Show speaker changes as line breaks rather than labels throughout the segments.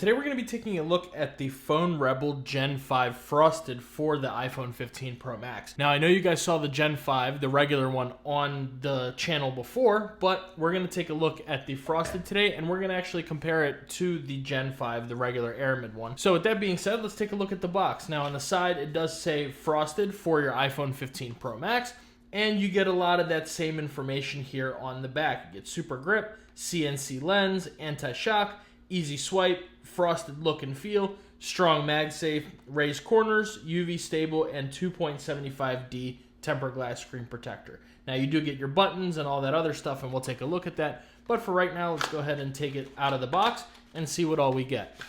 Today we're going to be taking a look at the Phone Rebel Gen 5 Frosted for the iPhone 15 Pro Max. Now I know you guys saw the Gen 5, the regular one, on the channel before, but we're going to take a look at the Frosted today, and we're going to actually compare it to the Gen 5, the regular Aramid one. So with that being said, let's take a look at the box. Now on the side it does say Frosted for your iPhone 15 Pro Max, and you get a lot of that same information here on the back. You get super grip, CNC lens, anti-shock, easy swipe, frosted look and feel, strong MagSafe, raised corners, UV stable, and 2.75D tempered glass screen protector. Now you do get your buttons and all that other stuff, and we'll take a look at that. But for right now, let's go ahead and take it out of the box and see what all we get.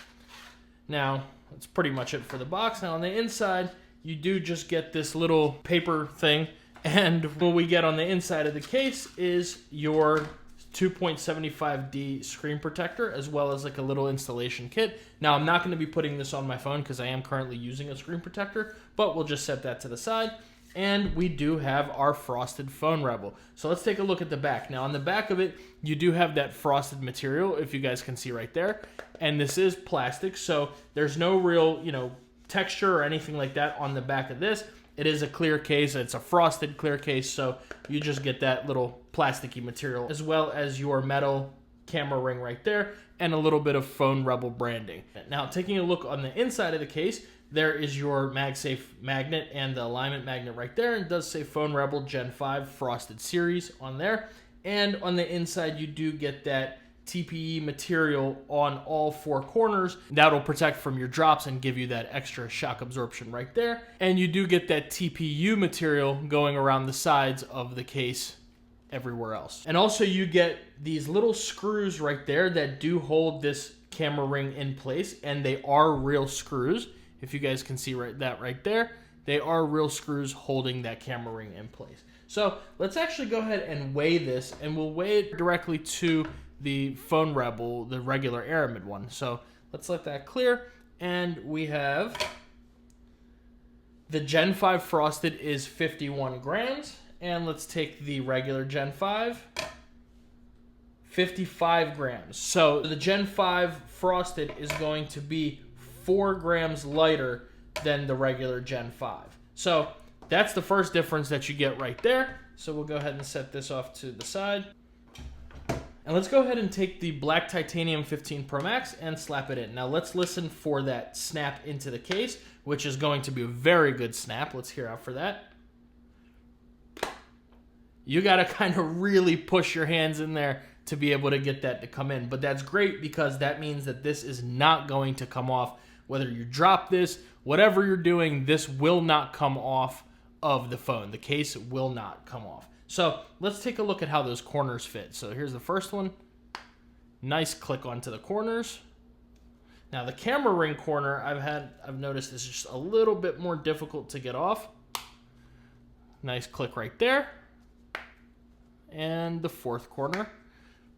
Now, that's pretty much it for the box. Now on the inside, you do just get this little paper thing, and what we get on the inside of the case is your 2.75D screen protector, as well as like a little installation kit. Now I'm not going to be putting this on my phone because I am currently using a screen protector, but we'll just set that to the side. And we do have our Frosted Phone Rebel. So let's take a look at the back. Now on the back of it, you do have that frosted material, if you guys can see right there. And this is plastic, so there's no real, texture or anything like that on the back of this. It is a clear case. It's a frosted clear case, so you just get that little plasticky material, as well as your metal camera ring right there, and a little bit of Phone Rebel branding. Now, taking a look on the inside of the case, there is your MagSafe magnet and the alignment magnet right there. It does say Phone Rebel Gen 5 Frosted Series on there. And on the inside, you do get that TPE material on all four corners. That'll protect from your drops and give you that extra shock absorption right there. And you do get that TPU material going around the sides of the case everywhere else. And also you get these little screws right there that do hold this camera ring in place, and they are real screws. If you guys can see that right there, they are real screws holding that camera ring in place. So let's actually go ahead and weigh this, and we'll weigh it directly to the Phone Rebel, the regular Aramid one. So let's let that clear. And we have the Gen 5 Frosted is 51 grams. And let's take the regular Gen 5, 55 grams. So the Gen 5 Frosted is going to be 4 grams lighter than the regular Gen 5. So that's the first difference that you get right there. So we'll go ahead and set this off to the side. And let's go ahead and take the black titanium 15 Pro Max and slap it in. Now let's listen for that snap into the case, which is going to be a very good snap. Let's hear out for that. You got to kind of really push your hands in there to be able to get that to come in. But that's great because that means that this is not going to come off. Whether you drop this, whatever you're doing, this will not come off of the phone. The case will not come off. So let's take a look at how those corners fit. So here's the first one. Nice click onto the corners. Now the camera ring corner, I've noticed is just a little bit more difficult to get off. Nice click right there. And the fourth corner.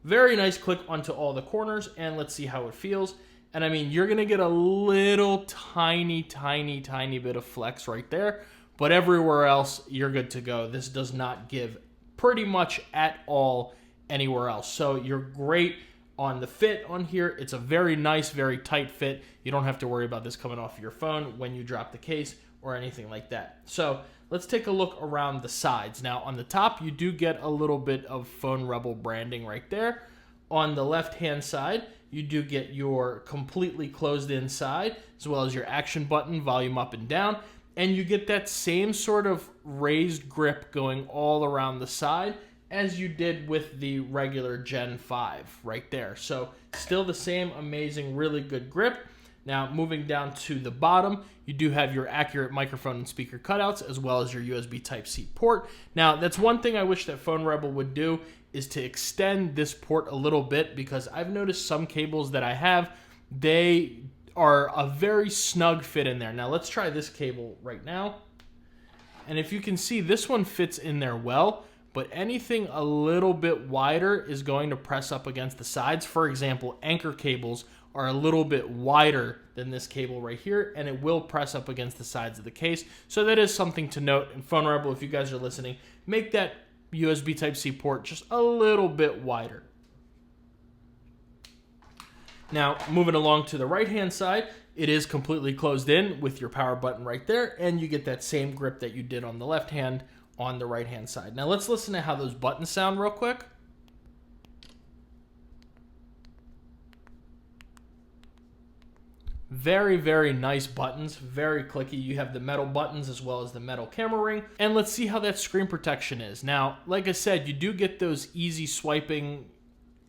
Very nice click onto all the corners, and let's see how it feels. And I mean, you're gonna get a little tiny bit of flex right there, but everywhere else, you're good to go. This does not give pretty much at all anywhere else. So you're great on the fit on here. It's a very nice, very tight fit. You don't have to worry about this coming off your phone when you drop the case or anything like that. So let's take a look around the sides. Now on the top, you do get a little bit of Phone Rebel branding right there. On the left-hand side, you do get your completely closed inside, as well as your action button, volume up and down. And you get that same sort of raised grip going all around the side as you did with the regular Gen 5 right there. So still the same amazing, really good grip. Now moving down to the bottom, you do have your accurate microphone and speaker cutouts, as well as your USB Type-C port. Now that's one thing I wish that Phone Rebel would do, is to extend this port a little bit, because I've noticed some cables that I have, they are a very snug fit in there. Now let's try this cable right now. And if you can see, this one fits in there well, but anything a little bit wider is going to press up against the sides. For example, anchor cables are a little bit wider than this cable right here, and it will press up against the sides of the case. So that is something to note. And Phone Rebel, if you guys are listening, make that USB Type-C port just a little bit wider. Now, moving along to the right-hand side, it is completely closed in with your power button right there, and you get that same grip that you did on the left hand on the right-hand side. Now, let's listen to how those buttons sound real quick. Very, very nice buttons, very clicky. You have the metal buttons as well as the metal camera ring. And let's see how that screen protection is. Now, like I said, you do get those easy swiping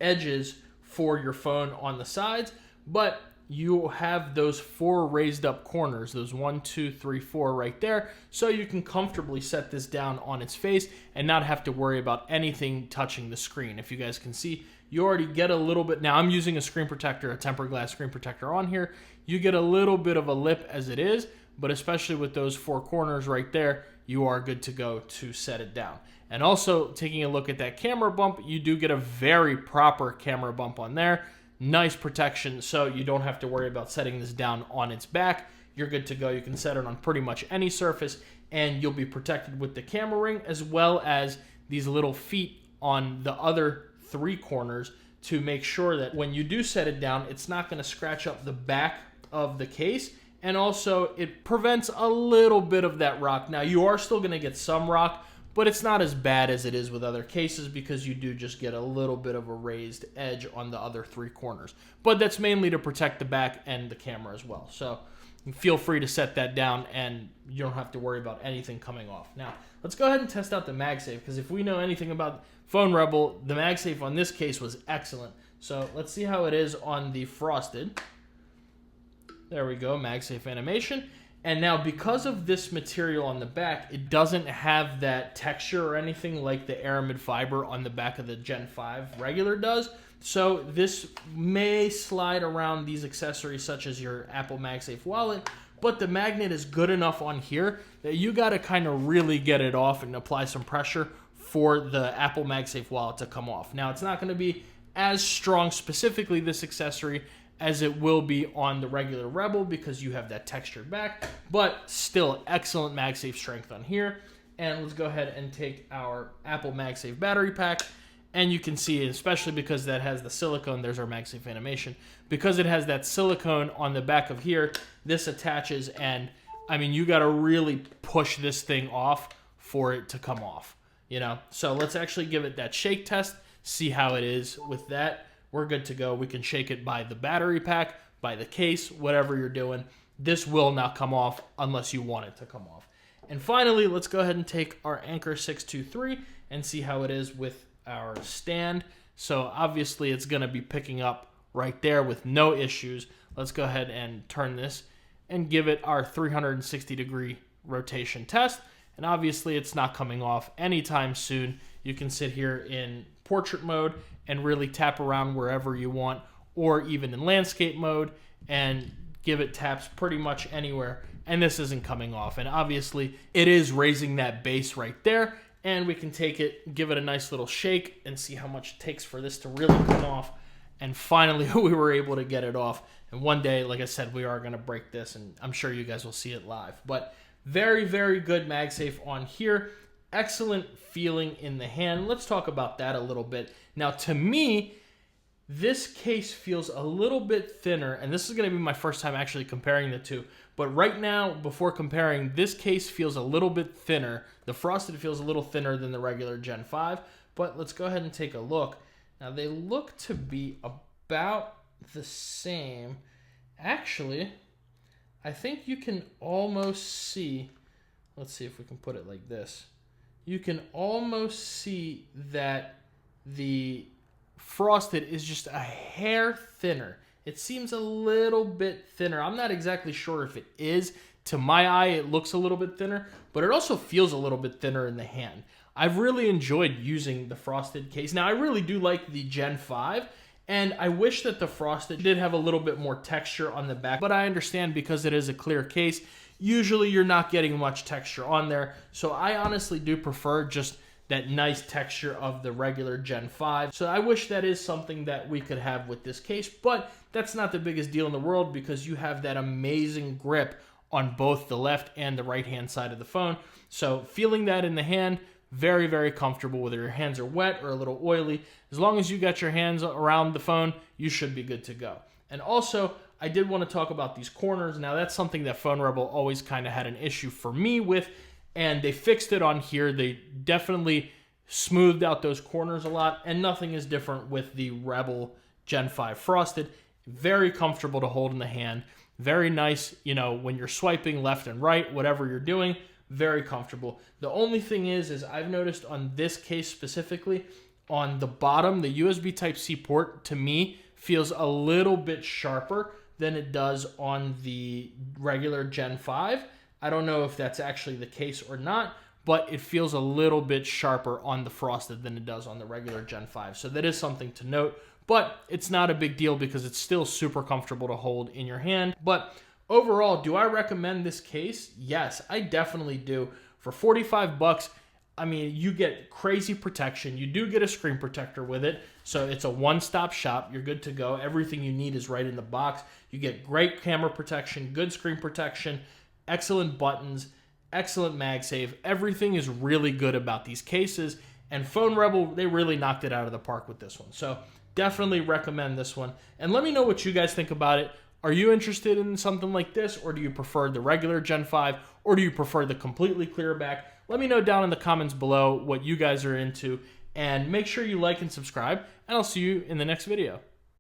edges for your phone on the sides, but you have those 4 raised up corners, those 1, 2, 3, 4 right there, so you can comfortably set this down on its face and not have to worry about anything touching the screen. If you guys can see, you already get a little bit. Now I'm using a screen protector, a tempered glass screen protector on here. You get a little bit of a lip as it is, but especially with those 4 corners right there, you are good to go to set it down. And also, taking a look at that camera bump, you do get a very proper camera bump on there. Nice protection, so you don't have to worry about setting this down on its back. You're good to go. You can set it on pretty much any surface, and you'll be protected with the camera ring as well as these little feet on the other 3 corners to make sure that when you do set it down, it's not going to scratch up the back of the case. And also, it prevents a little bit of that rock. Now, you are still going to get some rock, but it's not as bad as it is with other cases because you do just get a little bit of a raised edge on the other 3 corners. But that's mainly to protect the back and the camera as well. So feel free to set that down and you don't have to worry about anything coming off. Now, let's go ahead and test out the MagSafe, because if we know anything about Phone Rebel, the MagSafe on this case was excellent. So let's see how it is on the Frosted. There we go, MagSafe animation. And now, because of this material on the back, it doesn't have that texture or anything like the aramid fiber on the back of the Gen 5 regular does. So this may slide around these accessories such as your Apple MagSafe wallet, but the magnet is good enough on here that you got to kind of really get it off and apply some pressure for the Apple MagSafe wallet to come off. Now, it's not going to be as strong, specifically this accessory, as it will be on the regular Rebel because you have that textured back, but still excellent MagSafe strength on here. And let's go ahead and take our Apple MagSafe battery pack, and you can see, especially because that has the silicone, there's our MagSafe animation, because it has that silicone on the back of here, this attaches, and I mean, you got to really push this thing off for it to come off, you know? So let's actually give it that shake test, see how it is with that. We're good to go. We can shake it by the battery pack, by the case, whatever you're doing. This will not come off unless you want it to come off. And finally, let's go ahead and take our Anker 623 and see how it is with our stand. So obviously it's going to be picking up right there with no issues. Let's go ahead and turn this and give it our 360-degree rotation test. And obviously it's not coming off anytime soon. You can sit here in portrait mode and really tap around wherever you want, or even in landscape mode and give it taps pretty much anywhere, and this isn't coming off. And obviously it is raising that base right there, and we can take it, give it a nice little shake and see how much it takes for this to really come off. And finally we were able to get it off. And one day, like I said, we are going to break this, and I'm sure you guys will see it live. But very, very good MagSafe on here. Excellent feeling in the hand. Let's talk about that a little bit. Now, to me, this case feels a little bit thinner, and this is going to be my first time actually comparing the two. But right now, before comparing, this case feels a little bit thinner. The Frosted feels a little thinner than the regular Gen 5. But let's go ahead and take a look. Now, they look to be about the same. Actually, I think you can almost see, let's see if we can put it like this. You can almost see that the Frosted is just a hair thinner. It seems a little bit thinner. I'm not exactly sure if it is. To my eye, it looks a little bit thinner, but it also feels a little bit thinner in the hand. I've really enjoyed using the Frosted case. Now, I really do like the Gen 5, and I wish that the Frosted did have a little bit more texture on the back, but I understand because it is a clear case, usually you're not getting much texture on there. So I honestly do prefer just that nice texture of the regular Gen 5. So I wish that is something that we could have with this case, but that's not the biggest deal in the world because you have that amazing grip on both the left and the right-hand side of the phone. So feeling that in the hand, very, very comfortable, whether your hands are wet or a little oily. As long as you got your hands around the phone, you should be good to go. And also, I did want to talk about these corners. Now, that's something that Phone Rebel always kind of had an issue for me with, and they fixed it on here. They definitely smoothed out those corners a lot, and nothing is different with the Rebel Gen 5 Frosted. Very comfortable to hold in the hand. Very nice, you know, when you're swiping left and right, whatever you're doing, very comfortable. The only thing is I've noticed on this case specifically, on the bottom, the USB Type-C port, to me, feels a little bit sharper than it does on the regular Gen 5. I don't know if that's actually the case or not, but it feels a little bit sharper on the Frosted than it does on the regular Gen 5. So that is something to note, but it's not a big deal because it's still super comfortable to hold in your hand. But overall, do I recommend this case? Yes, I definitely do. For 45 bucks, I mean, you get crazy protection. You do get a screen protector with it, so it's a one-stop shop. You're good to go. Everything you need is right in the box. You get great camera protection, good screen protection, excellent buttons, excellent MagSafe. Everything is really good about these cases, and Phone Rebel, they really knocked it out of the park with this one. So definitely recommend this one. And let me know what you guys think about it. Are you interested in something like this, or do you prefer the regular Gen 5, or do you prefer the completely clear back? Let me know down in the comments below what you guys are into, and make sure you like and subscribe, and I'll see you in the next video.